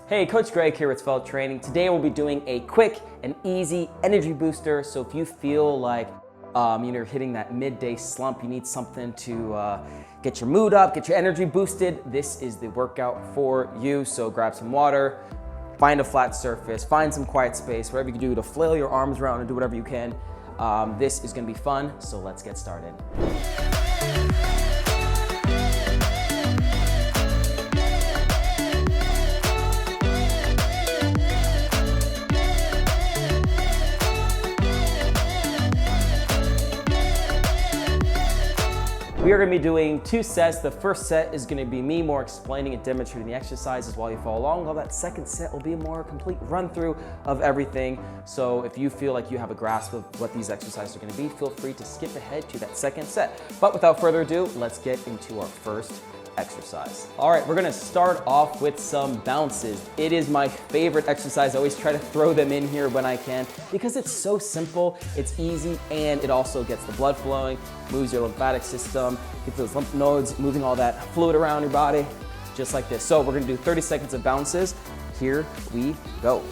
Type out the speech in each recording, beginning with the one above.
Hey, Coach Greg here with Svelte Training. Today we'll be doing a quick and easy energy booster. So if you feel like you're hitting that midday slump, you need something to get your mood up, get your energy boosted, this is the workout for you. So grab some water, find a flat surface, find some quiet space, whatever you can do to flail your arms around and do whatever you can. This is gonna be fun, so let's get started. We are going to be doing 2 sets. The first set is going to be me more explaining and demonstrating the exercises while you follow along, while that second set will be a more complete run through of everything. So if you feel like you have a grasp of what these exercises are going to be, feel free to skip ahead to that second set. But without further ado, let's get into our first exercise. All right, we're gonna start off with some bounces. It is my favorite exercise. I always try to throw them in here when I can because it's so simple, it's easy, and it also gets the blood flowing, moves your lymphatic system, gets those lymph nodes, moving all that fluid around your body, just like this. So we're gonna do 30 seconds of bounces. Here we go.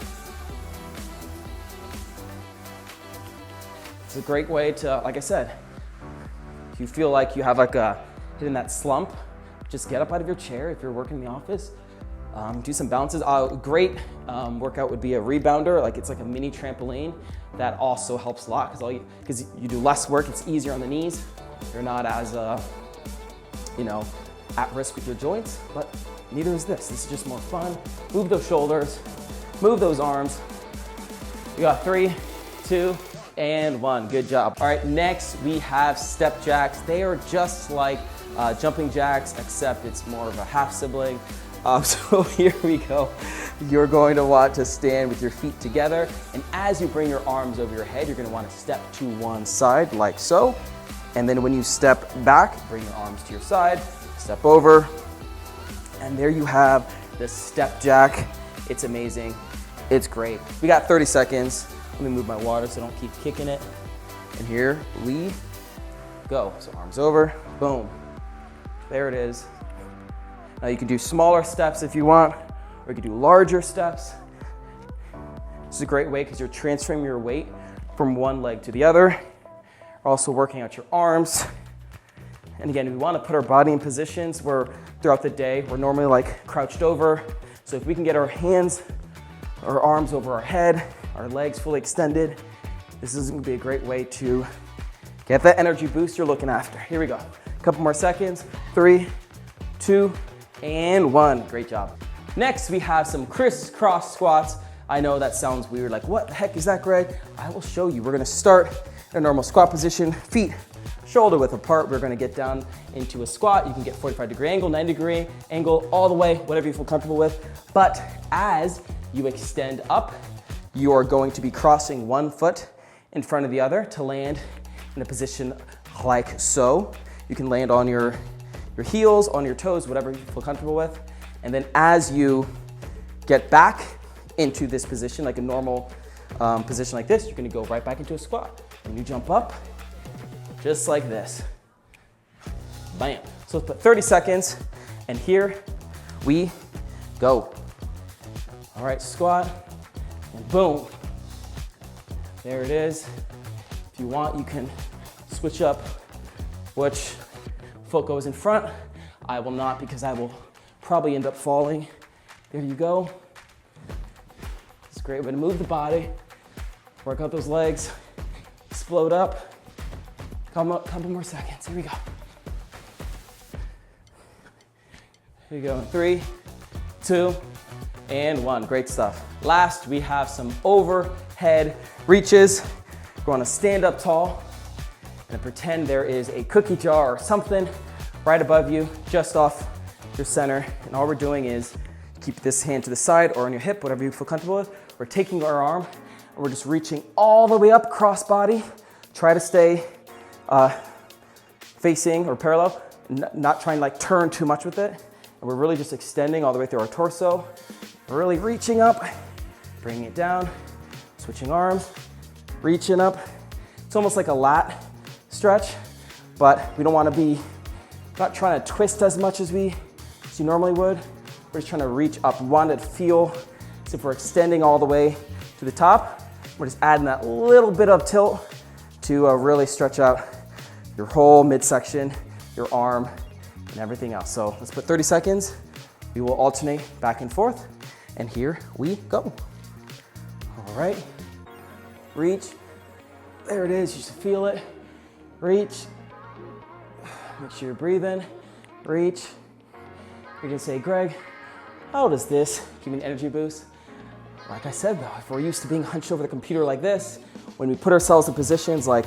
It's a great way to, like I said, if you feel like you have like a hitting that slump, just get up out of your chair if you're working in the office. Do some bounces. Great workout would be a rebounder, like it's like a mini trampoline. That also helps a lot because you do less work, it's easier on the knees. You're not as at risk with your joints, but neither is this. This is just more fun. Move those shoulders, move those arms. You got 3, 2, and 1. Good job. All right, next we have step jacks. They are just like jumping jacks, except it's more of a half sibling. So here we go. You're going to want to stand with your feet together, and as you bring your arms over your head, you're going to want to step to one side like so. And then when you step back, bring your arms to your side, step over, and there you have the step jack. It's amazing. It's great. We got 30 seconds. Let me move my water so I don't keep kicking it. And here we go. So arms over, boom. There it is. Now you can do smaller steps if you want, or you can do larger steps. This is a great way because you're transferring your weight from one leg to the other. We're also working out your arms. And again, we want to put our body in positions where throughout the day, we're normally like crouched over. So if we can get our hands, our arms over our head, our legs fully extended, this is going to be a great way to get that energy boost you're looking after. Here we go. Couple more seconds. 3, 2, and 1. Great job. Next, we have some crisscross squats. I know that sounds weird, like what the heck is that, Greg? I will show you. We're gonna start in a normal squat position, feet shoulder width apart. We're gonna get down into a squat. You can get 45-degree angle, 90-degree angle, all the way, whatever you feel comfortable with. But as you extend up, you are going to be crossing one foot in front of the other to land in a position like so. You can land on your heels, on your toes, whatever you feel comfortable with. And then as you get back into this position, like a normal position like this, you're gonna go right back into a squat. And you jump up, just like this. Bam. So let's put 30 seconds, and here we go. All right, squat, and boom. There it is. If you want, you can switch up which foot goes in front. I will not because I will probably end up falling. There you go. It's a great way to move the body, work out those legs, explode up. Couple more seconds. Here we go. Here we go. 3, 2, and 1. Great stuff. Last, we have some overhead reaches. We're gonna stand up tall and pretend there is a cookie jar or something right above you, just off your center. And all we're doing is keep this hand to the side or on your hip, whatever you feel comfortable with. We're taking our arm and we're just reaching all the way up, cross body. Try to stay facing or parallel, not trying to like turn too much with it. And we're really just extending all the way through our torso. We're really reaching up, bringing it down, switching arms, reaching up. It's almost like a lat stretch, but we don't want to be not trying to twist as much as you normally would. We're just trying to reach up. We want it to feel as if we're extending all the way to the top. We're just adding that little bit of tilt to really stretch out your whole midsection, your arm, and everything else. So let's put 30 seconds. We will alternate back and forth. And here we go. All right. Reach. There it is. You should feel it. Reach. Make sure you're breathing. Reach. You're gonna say, Greg, how does this give me an energy boost? Like I said though, if we're used to being hunched over the computer like this, when we put ourselves in positions like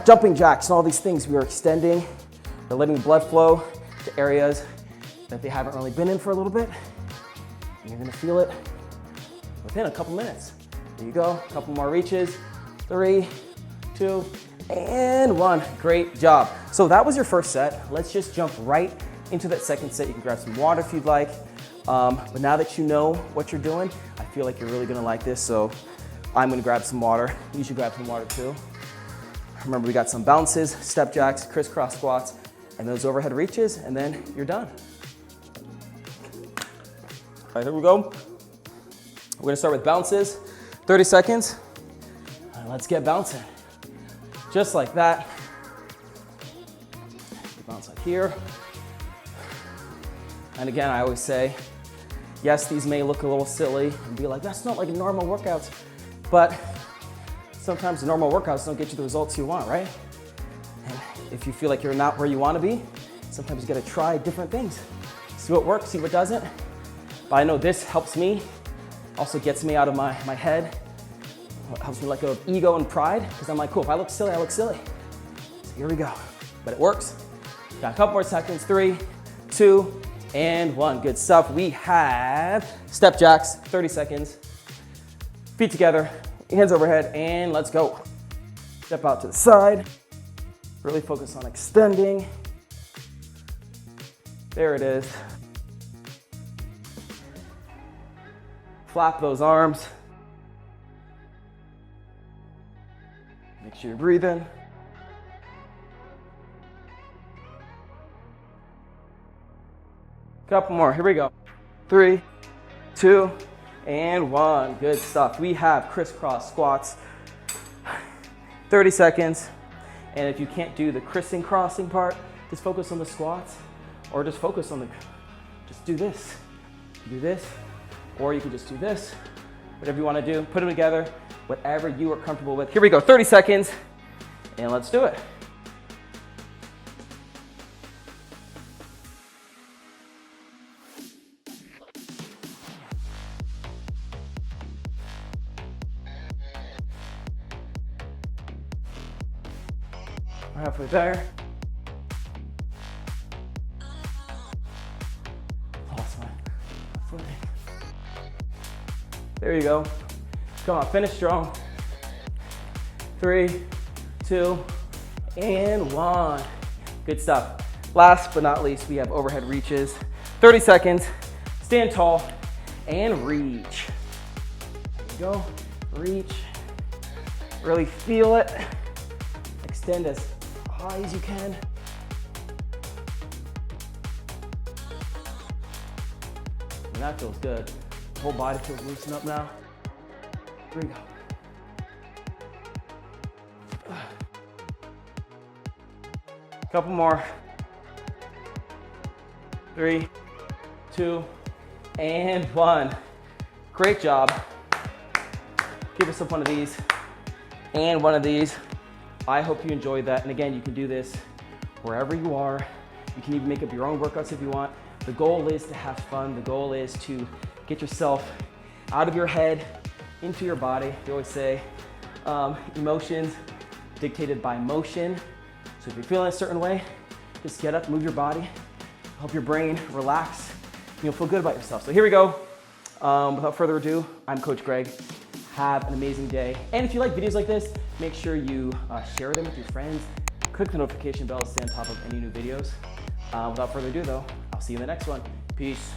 jumping jacks and all these things, we are extending, we're letting blood flow to areas that they haven't really been in for a little bit. And you're gonna feel it within a couple minutes. There you go, a couple more reaches. 3, 2, and 1. Great job. So that was your first set. Let's just jump right into that second set. You can grab some water if you'd like. But now that you know what you're doing, I feel like you're really gonna like this. So I'm gonna grab some water. You should grab some water too. Remember, we got some bounces, step jacks, crisscross squats, and those overhead reaches, and then you're done. All right, here we go. We're gonna start with bounces, 30 seconds. And let's get bouncing. Just like that. You bounce like here. And again, I always say, yes, these may look a little silly and be like, that's not like normal workouts, but sometimes normal workouts don't get you the results you want, right? And if you feel like you're not where you want to be, sometimes you got to try different things. See what works, see what doesn't. But I know this helps me, also gets me out of my head. It helps me let go of ego and pride, because I'm like, cool, if I look silly, I look silly. So here we go. But it works. Got a couple more seconds. 3, 2, and 1. Good stuff. We have step jacks, 30 seconds. Feet together, hands overhead, and let's go. Step out to the side. Really focus on extending. There it is. Flap those arms. Make sure you're breathing. Couple more, here we go. 3, 2, and 1. Good stuff. We have crisscross squats, 30 seconds. And if you can't do the crissing crossing part, just focus on the squats, or just focus on just do this. Do this, or you can just do this. Whatever you want to do, put them together, whatever you are comfortable with. Here we go, 30 seconds, and let's do it. We're halfway there. Lost my footing. There you go. Come on, finish strong. 3, 2, and 1. Good stuff. Last but not least, we have overhead reaches. 30 seconds, stand tall, and reach. There you go, reach. Really feel it. Extend as high as you can. And that feels good. The whole body feels loosened up now. Here we go. Couple more. 3, 2, and 1. Great job. Give yourself one of these and one of these. I hope you enjoyed that. And again, you can do this wherever you are. You can even make up your own workouts if you want. The goal is to have fun. The goal is to get yourself out of your head, into your body. They always say emotions dictated by motion. So if you're feeling a certain way, just get up, move your body, help your brain relax, and you'll feel good about yourself. So here we go. Without further ado, I'm Coach Greg. Have an amazing day. And if you like videos like this, make sure you share them with your friends. Click the notification bell to stay on top of any new videos. Without further ado though, I'll see you in the next one. Peace.